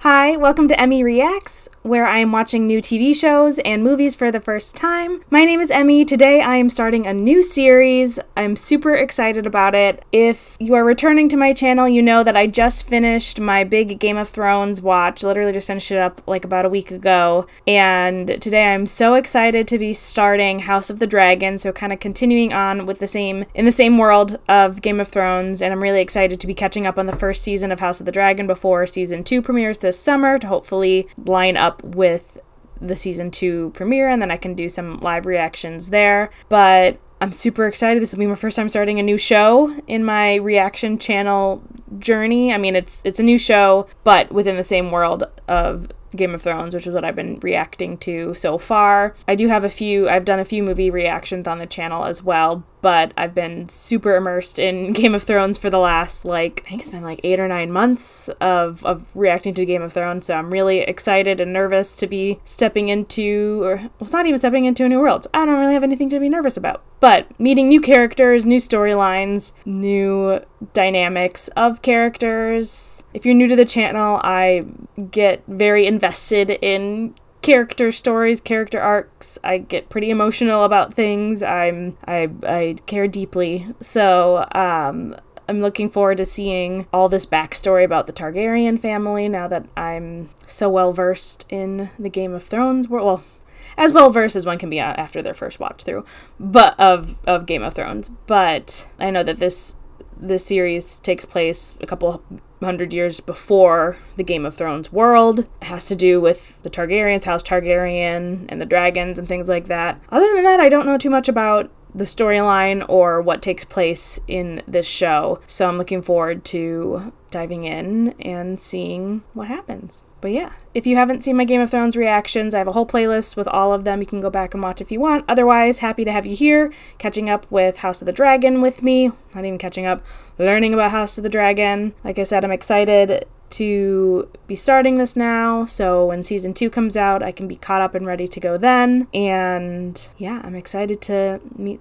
Hi, welcome to Emmy Reacts, where I am watching new TV shows and movies for the first time. My name is Emmy. Today I am starting a new series. I'm super excited about it. If you are returning to my channel, you know that I just finished my big Game of Thrones watch. Literally just finished it up like about a week ago. And today I'm so excited to be starting House of the Dragon, so kind of continuing on with in the same world of Game of Thrones. And I'm really excited to be catching up on the first season of House of the Dragon before season 2 premieres this summer to hopefully line up with the season 2 premiere, and then I can do some live reactions there. But I'm super excited. This will be my first time starting a new show in my reaction channel journey. I mean, it's a new show, but within the same world of Game of Thrones, which is what I've been reacting to so far. I've done a few movie reactions on the channel as well, but I've been super immersed in Game of Thrones for the last, I think it's been 8 or 9 months of reacting to Game of Thrones, so I'm really excited and nervous to be stepping into, or, well, it's not even stepping into a new world. I don't really have anything to be nervous about. But meeting new characters, new storylines, new dynamics of characters. If you're new to the channel, I get very invested in character stories, character arcs. I get pretty emotional about things. I care deeply. So I'm looking forward to seeing all this backstory about the Targaryen family now that I'm so well versed in the Game of Thrones world. Well, as well versed as one can be after their first watch through, but of Game of Thrones. But I know that this series takes place a couple hundred years before the Game of Thrones world. It has to do with the Targaryens, House Targaryen, and the dragons and things like that. Other than that, I don't know too much about the storyline or what takes place in this show, so I'm looking forward to diving in and seeing what happens. But yeah, if you haven't seen my Game of Thrones reactions, I have a whole playlist with all of them. You can go back and watch if you want. Otherwise, happy to have you here, catching up with House of the Dragon with me. Not even catching up, learning about House of the Dragon. Like I said, I'm excited to be starting this now, so when season 2 comes out, I can be caught up and ready to go then. And yeah, I'm excited to meet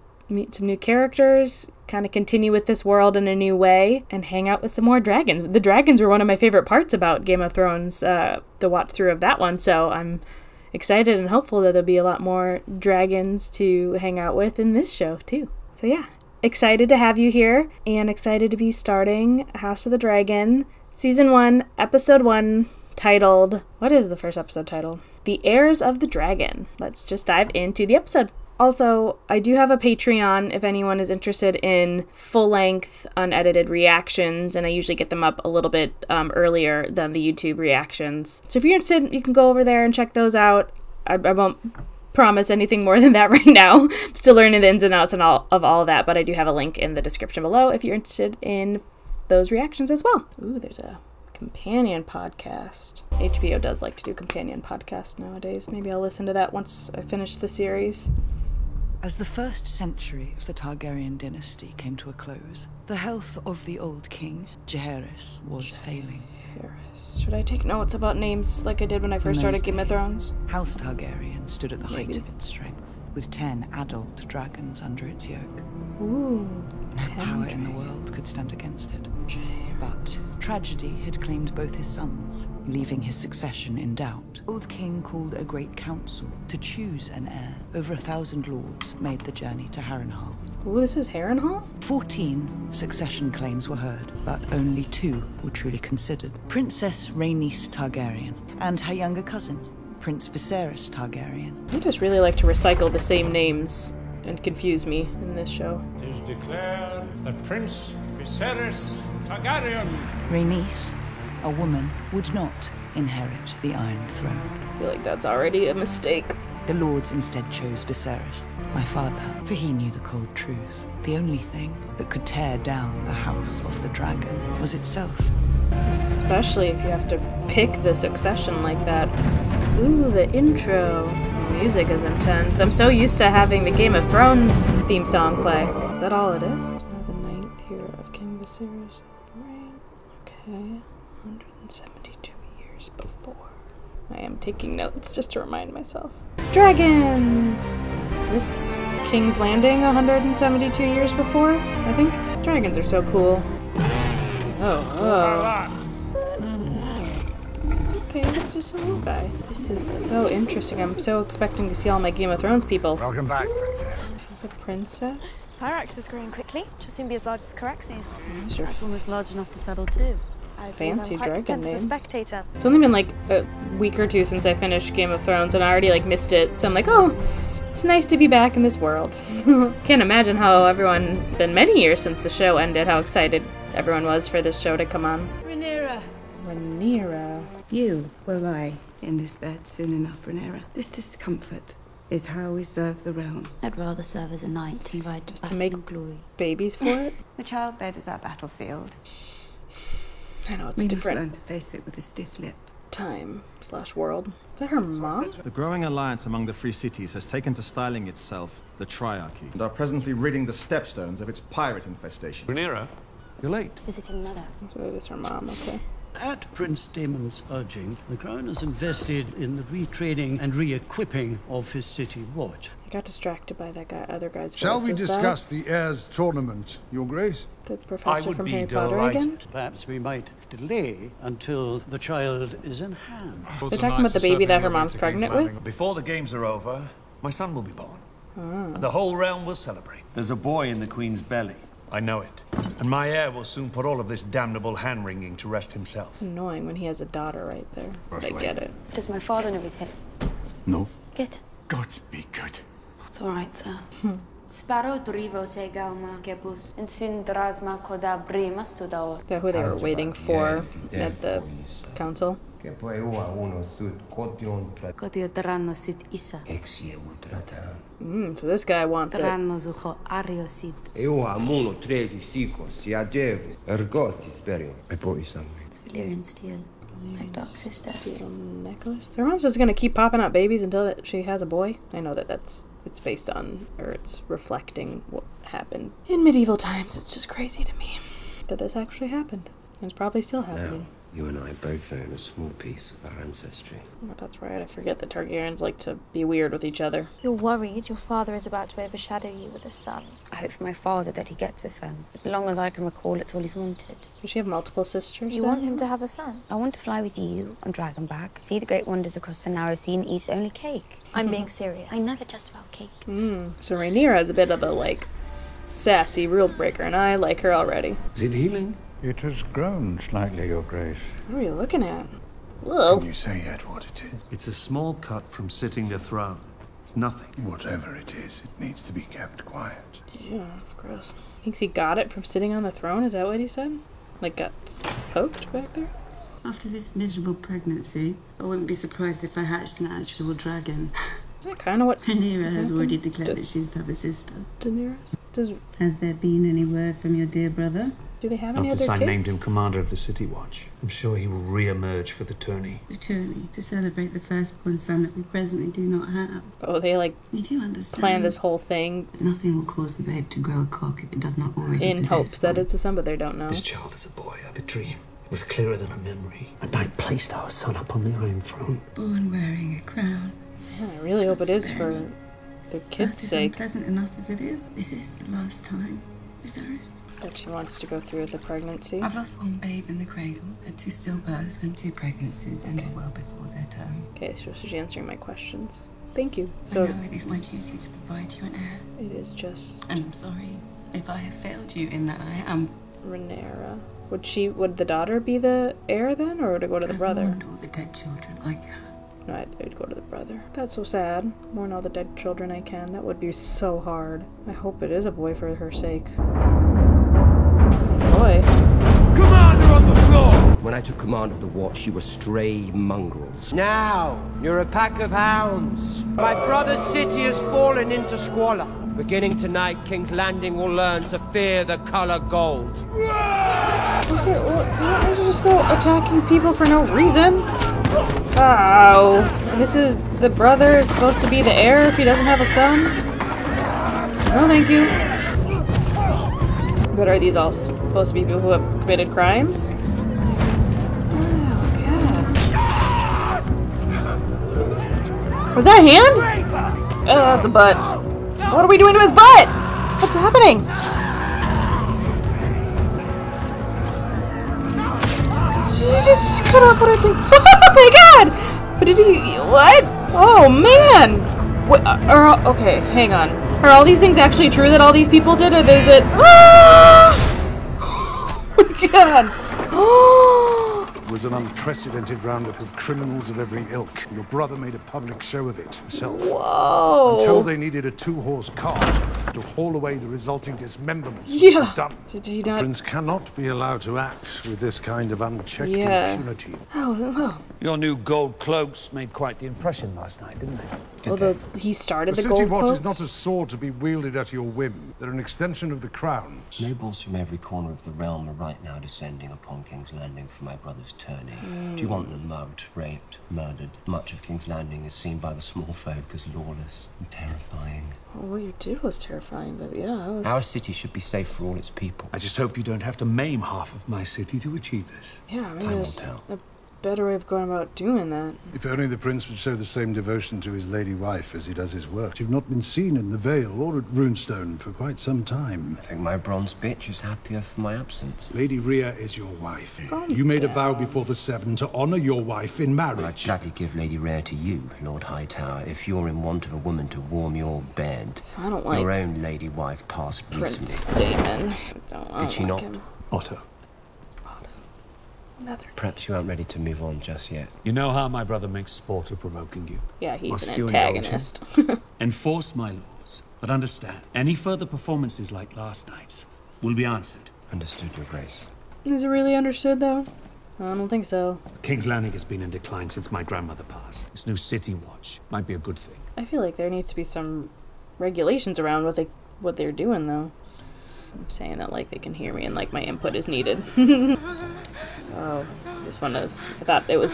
some new characters, kind of continue with this world in a new way, and hang out with some more dragons. The dragons were one of my favorite parts about Game of Thrones, the watch through of that one, so I'm excited and hopeful that there'll be a lot more dragons to hang out with in this show too. So yeah, excited to have you here, and excited to be starting House of the Dragon, Season 1, Episode 1, titled, what is the first episode titled? The Heirs of the Dragon. Let's just dive into the episode. Also, I do have a Patreon if anyone is interested in full-length, unedited reactions, and I usually get them up a little bit earlier than the YouTube reactions. So if you're interested, you can go over there and check those out. I won't promise anything more than that right now. I'm still learning the ins and outs of all of that, but I do have a link in the description below if you're interested in those reactions as well. Ooh, there's a companion podcast. HBO does like to do companion podcasts nowadays. Maybe I'll listen to that once I finish the series. As the first century of the Targaryen dynasty came to a close, the health of the old king, Heirs, was failing. Should I take notes about names like I did when I first started Game of Thrones? House Targaryen stood at the height of its strength, with 10 adult dragons under its yoke. Ooh, no power in the world could stand against it. But tragedy had claimed both his sons, leaving his succession in doubt. The old king called a great council to choose an heir. Over 1,000 lords made the journey to Harrenhal. Ooh, this is Harrenhal? 14 succession claims were heard, but only 2 were truly considered. Princess Rhaenys Targaryen and her younger cousin, Prince Viserys Targaryen. They just really like to recycle the same names and confuse me in this show. It is declared that Prince Viserys Targaryen, Rhaenys, a woman, would not inherit the Iron Throne. I feel like that's already a mistake. The lords instead chose Viserys, my father, for he knew the cold truth. The only thing that could tear down the House of the Dragon was itself. Especially if you have to pick the succession like that. Ooh, the intro. The music is intense. I'm so used to having the Game of Thrones theme song play. Is that all it is? The 9th year of King Viserys' reign. Okay, 172 years before. I am taking notes just to remind myself. Dragons! This King's Landing 172 years before, I think. Dragons are so cool. Oh. Okay, he's just a little guy. This is so interesting. I'm so expecting to see all my Game of Thrones people. Welcome back, princess. She's a princess? Cyrax is growing quickly. She'll soon be as large as Caraxes. Sure. That's almost large enough to settle too. Fancy dragon names. Spectator. It's only been like a week or two since I finished Game of Thrones, and I already like missed it. So I'm like, oh, it's nice to be back in this world. Can't imagine how everyone, been many years since the show ended, how excited everyone was for this show to come on. Rhaenyra. Rhaenyra. You will lie in this bed soon enough, Rhaenyra. This discomfort is how we serve the realm. I'd rather serve as a knight and ride Just to make glory. Babies for it? The childbed is our battlefield. I know, it's We must different learn to face it with a stiff lip. time/world. Is that her mom? The growing alliance among the free cities has taken to styling itself the Triarchy, and are presently ridding the Stepstones of its pirate infestation. Rhaenyra, you're late. visiting mother. So it is her mom, okay. At Prince Daemon's urging, the Crown has invested in the retraining and re-equipping of his city watch. I got distracted by that guy, other guy's voice. Shall we Was discuss the Heirs tournament, Your Grace? that the professor would from be Harry Potter delighted. again? Perhaps we might delay until the child is in hand. They're talking about the baby that her mom's pregnant with? Before the games are over, my son will be born. And the whole realm will celebrate. There's a boy in the Queen's belly. I know it. And my heir will soon put all of this damnable hand-wringing to rest himself. It's annoying when he has a daughter right there. But I get it. Does my father know he's here? No. Good. God be good. It's all right, sir. Sparo Dorivo Segauma Kepus and Sin Drasma Koda Brima Studao. They're who they were waiting for at the council. Kotio Drano Sit Isa. So this guy wants it. Drano Zuho Ario Sit. I brought you something. It's Valyrian steel. My dark sister. Steel necklace. Their mom's just gonna keep popping out babies until that she has a boy. I know that it's based on, or it's reflecting what happened in medieval times. It's just crazy to me that this actually happened. And it's probably still happening. You and I both own a small piece of our ancestry. Oh, that's right. I forget that Targaryens like to be weird with each other. You're worried your father is about to overshadow you with a son. I hope for my father that he gets a son. As long as I can recall, it's all he's wanted. Does she have multiple sisters? You then? want him to have a son? I want to fly with you on Dragonback, see the great wonders across the narrow sea, and eat only cake. I'm being serious. I never just about cake. So Rhaenyra is a bit of a, like, sassy rule breaker, and I like her already. Is it healing? It has grown slightly, Your Grace. What are you looking at? Whoa. Can you say yet what it is? It's a small cut from sitting the throne. It's nothing. Whatever it is, it needs to be kept quiet. Yeah, gross. Thinks he got it from sitting on the throne? Is that what he said? Like, got poked back there? After this miserable pregnancy, I wouldn't be surprised if I hatched an actual dragon. Is that kind of what Rhaenyra has already happened? declared that she's to have a sister. Daenerys? Has there been any word from your dear brother? Do they have any Not other since I kids? named him commander of the City Watch. I'm sure he will re-emerge for the tourney. The tourney, to celebrate the firstborn son that we presently do not have. Oh, they, like, We do understand. planned this whole thing Nothing will cause the babe to grow a cock if it does not already in possess hopes that one. it's a son, but they don't know. This child is a boy of a dream. It was clearer than a memory. And I placed our son upon the Iron Throne. Born wearing a crown. Yeah, I really hope it is for the That kids' is sake unpleasant enough as it is. This is the last time. Viserys. that she wants to go through with the pregnancy. I've lost one babe in the cradle, had 2 stillbirths and 2 pregnancies, ended well before their term. Okay, so she's answering my questions. Thank you. I So know it is my duty to provide you an heir, it is just and I'm sorry if I have failed you in that I am. Rhaenyra. Would the daughter be the heir then, or would it go to the I've brother? mourned all the dead children I can. No, I'd go to the brother. That's so sad. Mourn all the dead children I can. That would be so hard. I hope it is a boy for her sake. Boy. Commander on the floor! When I took command of the watch, you were stray mongrels. Now, you're a pack of hounds. My brother's city has fallen into squalor. Beginning tonight, King's Landing will learn to fear the color gold. Okay, well, why don't you just go attacking people for no reason? Oh, this is the brother is supposed to be the heir if he doesn't have a son? No, thank you. But are these all supposed to be people who have committed crimes? Oh, God. Was that a hand? Oh, that's a butt. What are we doing to his butt? What's happening? She just cut off what I think. Oh my God! What? Oh man! What, okay, hang on. Are all these things actually true that all these people did, or is it? Ah! Oh my god! It was an unprecedented roundup of criminals of every ilk. Your brother made a public show of it himself. Whoa! Until they needed a 2-horse cart to haul away the resulting dismemberment. Yeah. Done. Did he not? The prince cannot be allowed to act with this kind of unchecked impunity. Oh. Your new gold cloaks made quite the impression last night, didn't they? Although he started the City gold Watch cloaks? is not a sword to be wielded at your whim. They're an extension of the crown. Nobles from every corner of the realm are right now descending upon King's Landing for my brother's tourney. Do you want them mugged, raped, murdered? Much of King's Landing is seen by the small folk as lawless and terrifying. Well, what you did was terrifying, but yeah, that was... Our city should be safe for all its people. I just hope you don't have to maim half of my city to achieve this. Yeah, I mean, Time will there's tell. a better way of going about doing that. If only the prince would show the same devotion to his lady wife as he does his work. You've not been seen in the Vale or at Runestone for quite some time. I think my bronze bitch is happier for my absence. Lady Rhea is your wife. You made a vow before the Seven to honor your wife in marriage. I'd gladly give Lady Rhea to you, Lord Hightower, if you're in want of a woman to warm your bed. I don't like your own lady wife passed Prince recently. Damon. I Did she don't like not? him. Otto. Another. Perhaps you aren't ready to move on just yet. You know how my brother makes sport of provoking you. Yeah, he's Must an you indulge him? antagonist. Enforce my laws, but understand, any further performances like last night's will be answered. Understood, Your Grace. Is it really understood, though? I don't think so. King's Landing has been in decline since my grandmother passed. This new city watch might be a good thing. I feel like there needs to be some regulations around what they're doing, though. I'm saying that like they can hear me and like my input is needed. Oh, this one is... I thought it was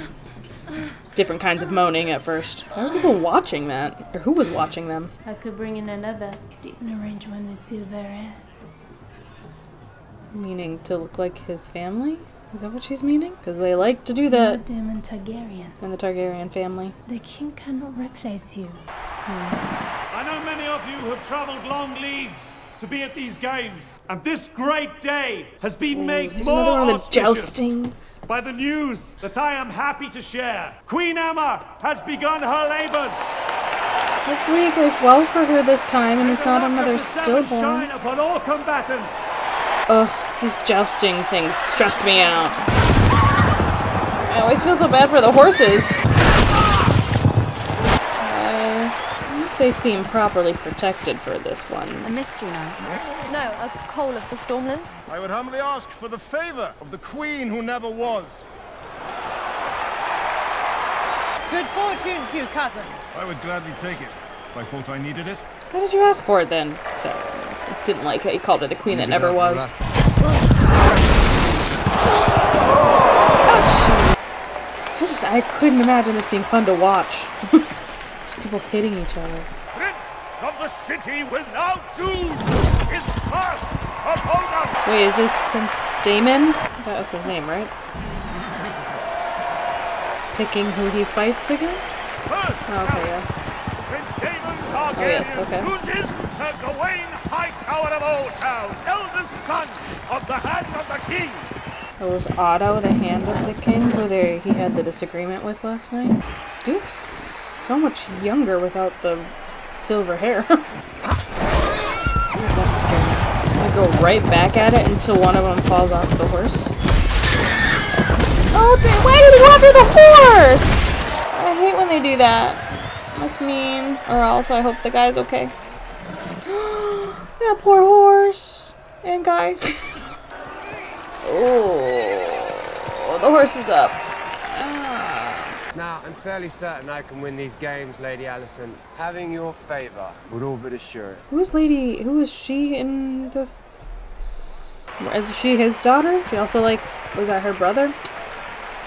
different kinds of moaning at first. Why were people watching that? Or who was watching them? I could bring in another. Could even arrange one with Silver. Meaning to look like his family? Is that what she's meaning? Because they like to do that. Demon Targaryen. In the Targaryen family. The king cannot replace you. I know many of you have traveled long leagues to be at these games, and this great day has been made more auspicious by the news that I am happy to share. Queen Emma has begun her labors. Hopefully it goes well for her this time and it's not another stillborn. Shine upon all combatants. Ugh, these jousting things stress me out. I always feel so bad for the horses. At least they seem properly protected for this one. A mystery now? No, a coal of the Stormlands? I would humbly ask for the favor of the queen who never was. Good fortune to you, cousin. I would gladly take it, if I thought I needed it. Why did you ask for it then? Sorry, I didn't like it. He called her the queen that never was. Ouch! I couldn't imagine this being fun to watch. Just people hitting each other. Prince of the city will now choose his first opponent. Wait, is this Prince Damon? That was his name, right? Picking who he fights against? Oh, okay, yeah. Prince Damon Targaryen yes, okay. chooses Sir Gawain Hightower of Old Town, eldest son of the Hand of the King. It was Otto, the Hand of the King, who he had the disagreement with last night. He looks so much younger without the silver hair. Oh, that's scary. I go right back at it until one of them falls off the horse. Oh, why did he go after the horse? I hate when they do that. That's mean. Or else I hope the guy's okay. That poor horse and guy. Oh, the horse is up. Now, I'm fairly certain I can win these games, Lady Allison. Having your favor would all but assure it. Who is she in the... Is she his daughter? She also was that her brother?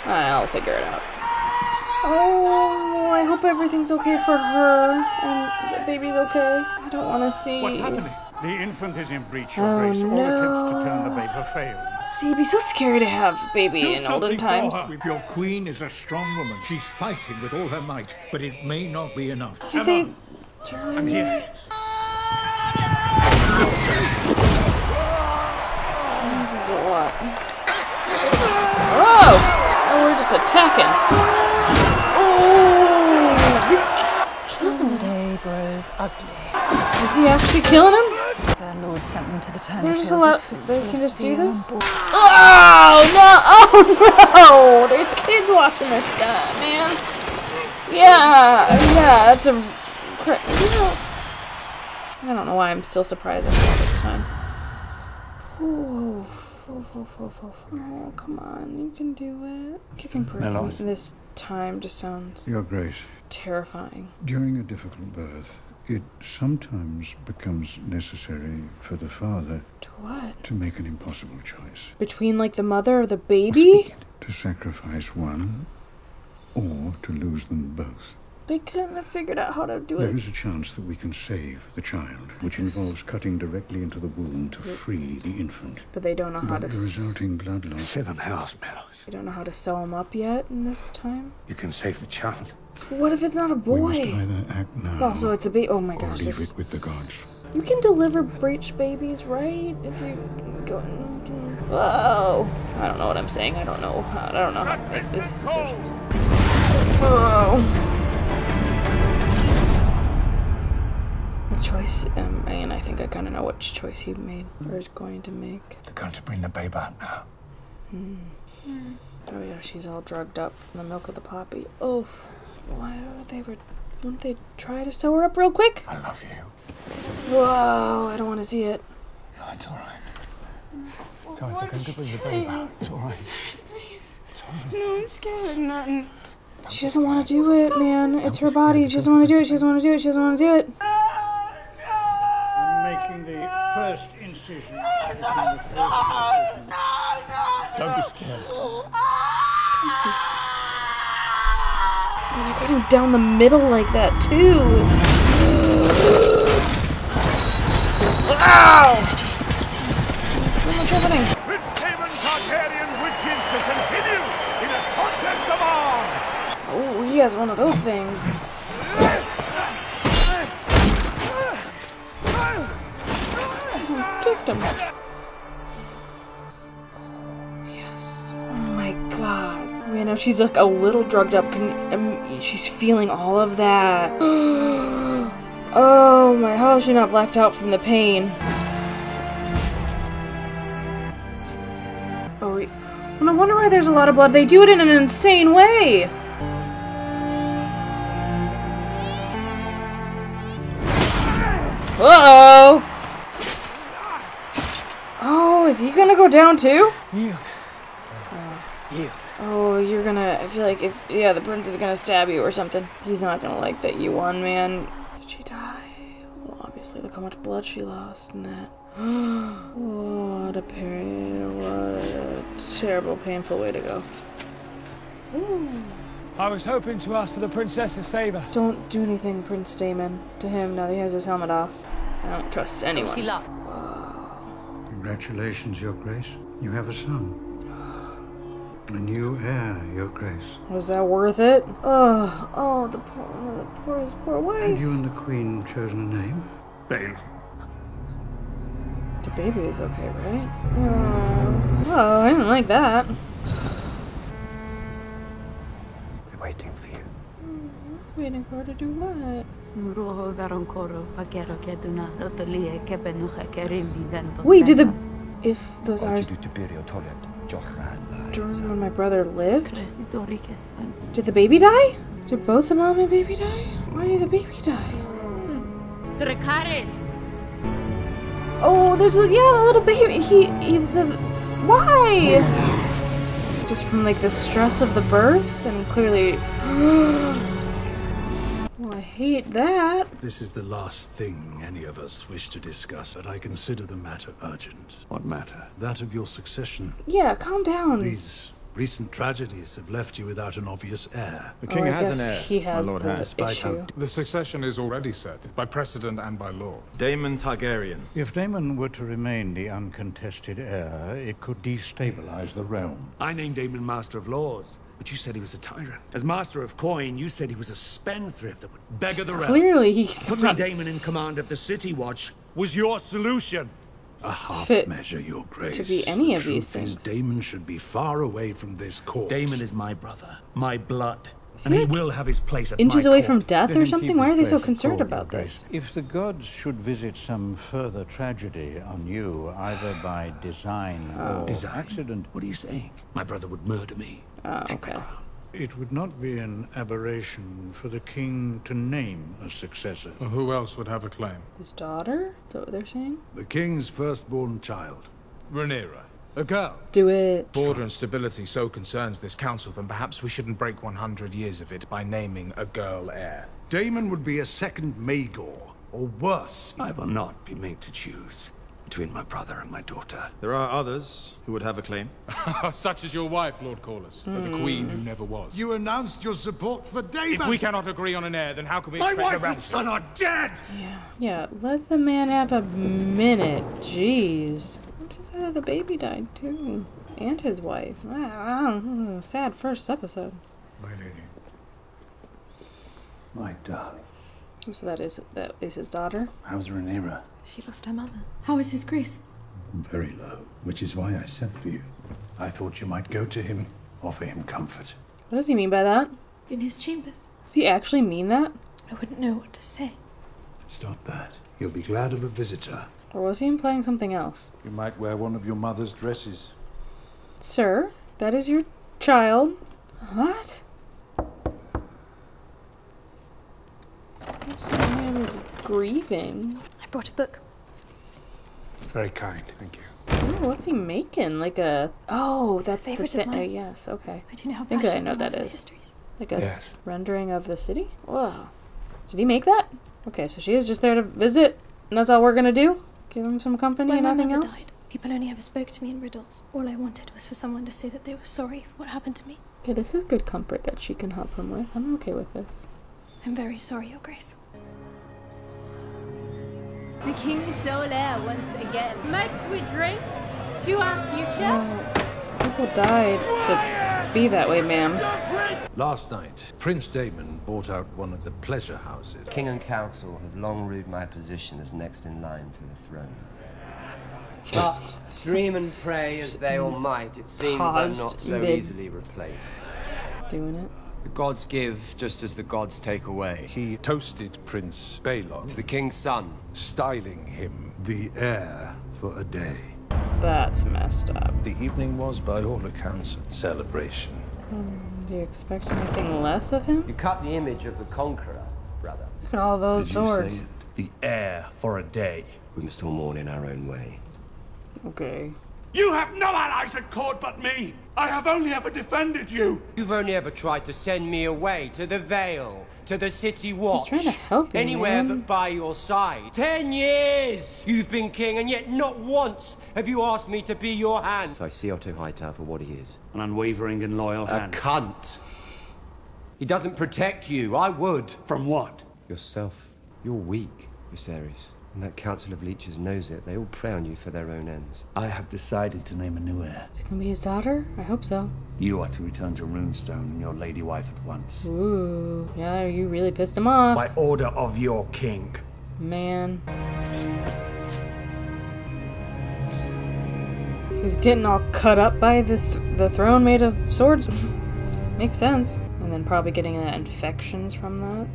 I'll figure it out. Oh, I hope everything's okay for her and the baby's okay. I don't want to see... What's happening? The infant is in breach, Your Grace. All attempts to turn the babe have failed. See, it'd be so scary to have a baby in olden times. Your queen is a strong woman. She's fighting with all her might, but it may not be enough. Emma, I'm here. This is a lot. Oh! Oh, we're just attacking. Oh! ugly. Is he actually killing him? Their lord sent them to the tourney. There's a lot. They can just do this. Oh no! Oh no! There's kids watching this guy, man. Yeah, that's a. I don't know why I'm still surprised at all this time. Oh, come on, you can do it. Giving birth this time just sounds Your Grace, terrifying. during a difficult birth, it sometimes becomes necessary for the father to make an impossible choice. Between like the mother or the baby? To sacrifice one or to lose them both. They couldn't have figured out how to do There it. is a chance that we can save the child, which involves cutting directly into the womb to free the infant. But they don't know how But to. the resulting blood loss. 7 house bells. They don't know how to sew him up yet in this time. You can save the child. What if it's not a boy? We must either act now. Also, it's a baby. Oh my or gosh! leave it with the gods. You can deliver breech babies, right? If you go. Whoa! I don't know what I'm saying. I don't know how to make these decisions. Whoa! What choice? And I think I kind of know which choice he made or is going to make. They're going to bring the babe out now. Oh yeah, she's all drugged up from the milk of the poppy. Oh, wouldn't they try to sew her up real quick? I love you. Whoa, I don't want to see it. No, it's all right. It's all right. They're going to bring the babe out. It's all right. It's all right. No, I'm scared. Nothing. She doesn't want to do it, man. It's her body. She doesn't want to do it. She doesn't want to do it. She doesn't want to do it. I'm making the first incision. Don't be scared. Oh, they got him down the middle like that, too. Ow! There's so much happening. Prince Daemon Targaryen wishes to continue in a contest of arms. Oh, he has one of those things. Kicked him. Yes. Oh my god. I mean, I know she's like a little drugged up. She's feeling all of that. Oh my, how is she not blacked out from the pain? Oh, no wonder why there's a lot of blood. They do it in an insane way. Uh-oh. Oh, is he gonna go down too? Yield. Yield. Oh, you're gonna. I feel like yeah, the prince is gonna stab you or something. He's not gonna like that you won, man. Did she die? Well, obviously, look how much blood she lost in that. What a terrible, painful way to go. Ooh. I was hoping to ask for the princess's favor. Don't do anything, Prince Daemon, to him now that he has his helmet off. I don't trust anyone. Congratulations, Your Grace. You have a son. A new heir, Your Grace. Was that worth it? Oh, the poor wife. Have you and the Queen chosen a name? Bane. The baby is okay, right? Oh, I didn't like that. They're waiting for you. I was waiting for her to do what? Wait, did the... If those are... During when my brother lived? Did the baby die? Did both the mom and baby die? Why did the baby die? Oh, there's a little baby. He's a... Why? Just from like the stress of the birth and clearly... Well, I hate that. This is the last thing any of us wish to discuss, but I consider the matter urgent. What matter? That of your succession. Yeah, calm down. These recent tragedies have left you without an obvious heir. The king has an heir. He has my lord the has. issue. The succession is already set, by precedent and by law. Daemon Targaryen. If Daemon were to remain the uncontested heir, it could destabilize the realm. I named Daemon Master of Laws, but you said he was a tyrant. As Master of Coin, you said he was a spendthrift that would beggar the realm. Clearly, he's Putting Daemon in command of the City Watch was your solution. A half measure, Your Grace. To be any of The these truth is things. Daemon should be far away from this court. Daemon is my brother, my blood. And he will have his place at inches my away court. from death Let or him something? keep Why his are they so place at concerned court, about Your this? Grace. If the gods should visit some further tragedy on you, either by design or accident... What are you saying? My brother would murder me. Oh, okay. It would not be an aberration for the king to name a successor. Well, who else would have a claim? His daughter? Is that what they're saying? The king's firstborn child. Rhaenyra. A girl. Do it. Order and stability so concerns this council, then perhaps we shouldn't break 100 years of it by naming a girl heir. Daemon would be a second Maegor, or worse. I will not be made to choose between my brother and my daughter. There are others who would have a claim. Such as your wife, Lord Corlys, or the queen who never was. You announced your support for Daemon! If we cannot agree on an heir, then how can we My expect a wife and ransom? son are dead! Yeah, let the man have a minute. Jeez. I'm so sad that the baby died too. And his wife. Wow, sad first episode. My lady. My darling. So that is his daughter? How's Rhaenyra? She lost her mother. How is his grace? Very low, which is why I sent for you. I thought you might go to him, offer him comfort. What does he mean by that? In his chambers. Does he actually mean that? I wouldn't know what to say. It's not that. You'll be glad of a visitor. Or was he implying something else? You might wear one of your mother's dresses. Sir, that is your child. What? This man is grieving. I brought a book. It's very kind, thank you. Ooh, what's he making? Like a... Oh, that's the favourite of thing. mine. Yes, okay. I do know how I think I passionate know I what am that for is. histories. Like a Yes. rendering of the city? Wow. Did he make that? Okay, so she is just there to visit, and that's all we're gonna do? Give him some company When and my nothing mother else? died, people only ever spoke to me in riddles. All I wanted was for someone to say that they were sorry for what happened to me. Okay, this is good comfort that she can help him with. I'm okay with this. I'm very sorry, Your Grace. The King Solaire once again. Might we drink to our future? People died to be that way, ma'am. Last night, Prince Daemon bought out one of the pleasure houses. King and council have long rued my position as next in line for the throne. But dream and pray as they all might, it seems I'm not so easily replaced. Doing it. The gods give just as the gods take away. He toasted Prince Balon To the king's son. styling him the heir for a day. That's messed up. The evening was, by all accounts, a celebration. Do you expect anything less of him? You cut the image of the conqueror, brother. Look at all those Did you swords. say the heir for a day? We must all mourn in our own way. Okay. You have no allies at court but me! I have only ever defended you! You've only ever tried to send me away to the Vale, to the City Watch. trying to help you, anywhere man. but by your side. 10 years you've been king, and yet not once have you asked me to be your hand. So I see Otto Hightower for what he is. An unwavering and loyal hand. A cunt. He doesn't protect you. I would. From what? Yourself. You're weak, Viserys. And that council of leeches knows it. They all prey on you for their own ends. I have decided to name a new heir. Is it gonna be his daughter? I hope so. You are to return to Runestone and your lady wife at once. Ooh. Yeah, you really pissed him off. By order of your king. Man. He's getting all cut up by the throne made of swords. Makes sense. And then probably getting infections from that.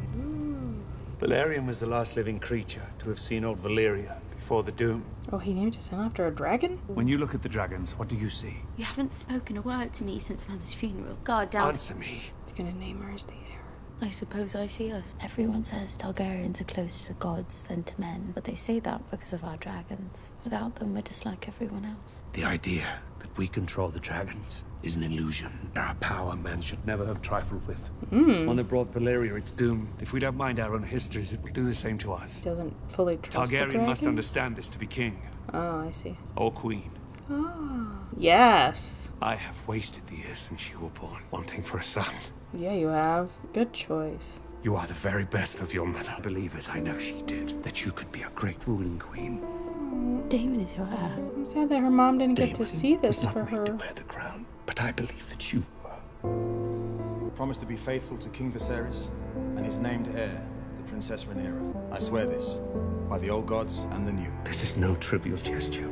Valerian was the last living creature to have seen old Valyria before the Doom. Oh, he named his son after a dragon? When you look at the dragons, what do you see? You haven't spoken a word to me since Mother's funeral. God damn. Answer me. He's gonna name her as the heir. I suppose I see us. Everyone says Targaryens are closer to gods than to men, but they say that because of our dragons. Without them, we're just like everyone else. The idea that we control the dragons is an illusion. They're a power man should never have trifled with. When they brought Valyria its doom, if we don't mind our own histories, it will do the same to us. He doesn't fully trust the Targaryen dragon? must understand this to be king. Oh, I see. Or queen. Oh. Yes. I have wasted the years since you were born, wanting for a son. Yeah, you have. Good choice. You are the very best of your mother. Believe as I know she did, that you could be a great ruling queen. Damon is your heir. I'm sad that her mom didn't get to see this for her. Wear the crown, but I believe that you were. Promise to be faithful to King Viserys and his named heir, the Princess Rhaenyra. I swear this, by the old gods and the new. This is no trivial gesture.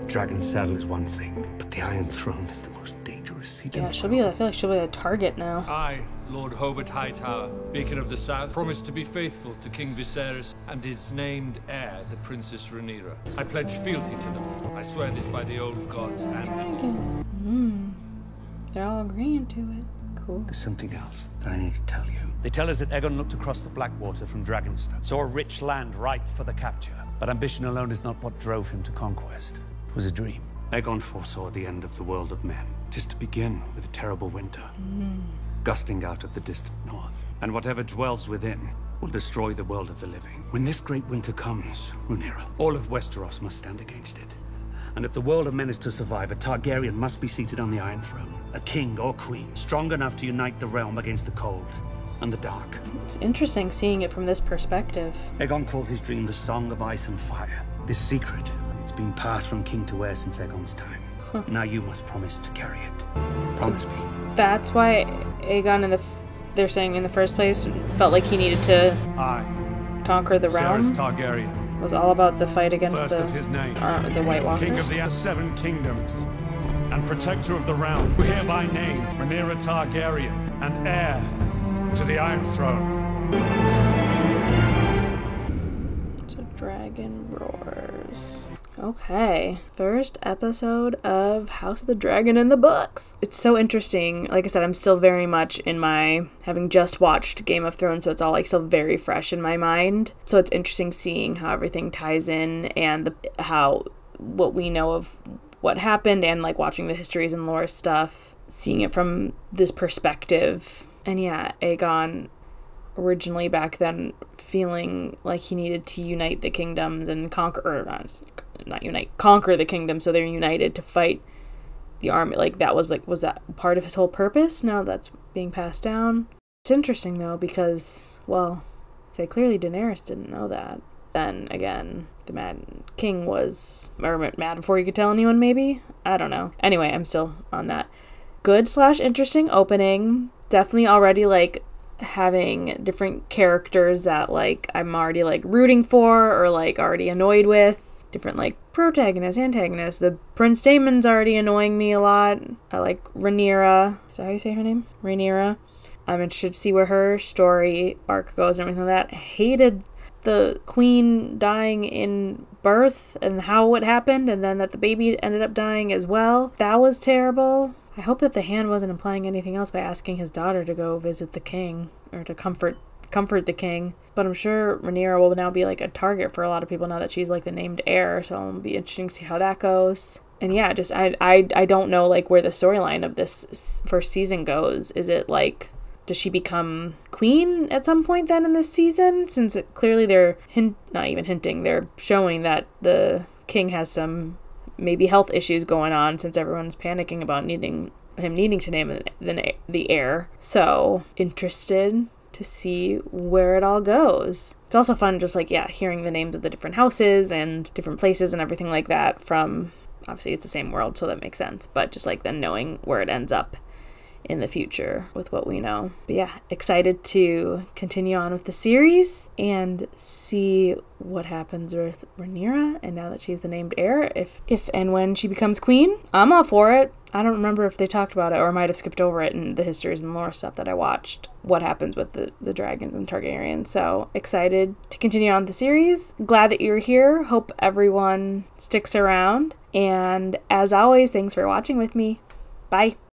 Dragon's saddle is one thing, but the Iron Throne is the most dangerous receipt. Yeah, I feel like she'll be a target now. I, Lord Hobart Hightower, Beacon of the South, promise to be faithful to King Viserys and his named heir, the Princess Rhaenyra. I pledge fealty to them. I swear this by the old gods and... They're all agreeing to it. Cool. There's something else that I need to tell you. They tell us that Aegon looked across the Blackwater from Dragonstone, saw a rich land ripe for the capture. But ambition alone is not what drove him to conquest. It was a dream. Aegon foresaw the end of the world of men, just to begin with a terrible winter, gusting out of the distant north. And whatever dwells within will destroy the world of the living. When this great winter comes, Rhaenyra, all of Westeros must stand against it. And if the world of men is to survive, a Targaryen must be seated on the Iron Throne. A king or queen, strong enough to unite the realm against the cold and the dark. It's interesting seeing it from this perspective. Aegon called his dream the Song of Ice and Fire. This secret, it's been passed from king to heir since Aegon's time. Now you must promise to carry it. Promise me. That's why Aegon, they're saying in the first place, felt like he needed to conquer the realm. Targaryen. Was all about the fight against the White Walkers. King of the Seven Kingdoms and protector of the realm, who hereby name Rhaenyra Targaryen and heir to the Iron Throne. The dragon roars. Okay, first episode of House of the Dragon in the books. It's so interesting. Like I said, I'm still very much in my, having just watched Game of Thrones, so it's all like still very fresh in my mind. So it's interesting seeing how everything ties in and how what we know of what happened and like watching the histories and lore stuff, seeing it from this perspective. And yeah, Aegon originally back then feeling like he needed to unite the kingdoms and conquer the kingdom, so they're united to fight the army. Like that was that part of his whole purpose? Now that's being passed down. It's interesting though because, well, say clearly Daenerys didn't know that. Then again, the Mad King was mad before you could tell anyone, maybe? I don't know. Anyway, I'm still on that. Good/interesting opening. Definitely already like having different characters that like I'm already like rooting for or like already annoyed with. Different like protagonists, antagonists. The Prince Daemon's already annoying me a lot. I like Rhaenyra. Is that how you say her name? Rhaenyra. I'm interested to see where her story arc goes and everything like that. Hated the queen dying in birth and how it happened, and then that the baby ended up dying as well. That was terrible. I hope that the Hand wasn't implying anything else by asking his daughter to go visit the king or to comfort the king. But I'm sure Rhaenyra will now be like a target for a lot of people now that she's like the named heir, so it'll be interesting to see how that goes. And yeah, just I don't know like where the storyline of this first season goes. Is it like, does she become queen at some point then in this season? Since clearly they're not even hinting, they're showing that the king has some maybe health issues going on since everyone's panicking about needing to name the heir. So interested to see where it all goes. It's also fun just like, yeah, hearing the names of the different houses and different places and everything like that from, obviously it's the same world, so that makes sense, but just like then knowing where it ends up in the future with what we know. But yeah, excited to continue on with the series and see what happens with Rhaenyra, and now that she's the named heir, if and when she becomes queen, I'm all for it. I don't remember if they talked about it, or I might have skipped over it in the histories and lore stuff that I watched, what happens with the dragons and Targaryens. So excited to continue on the series. Glad that you're here. Hope everyone sticks around. And as always, thanks for watching with me. Bye.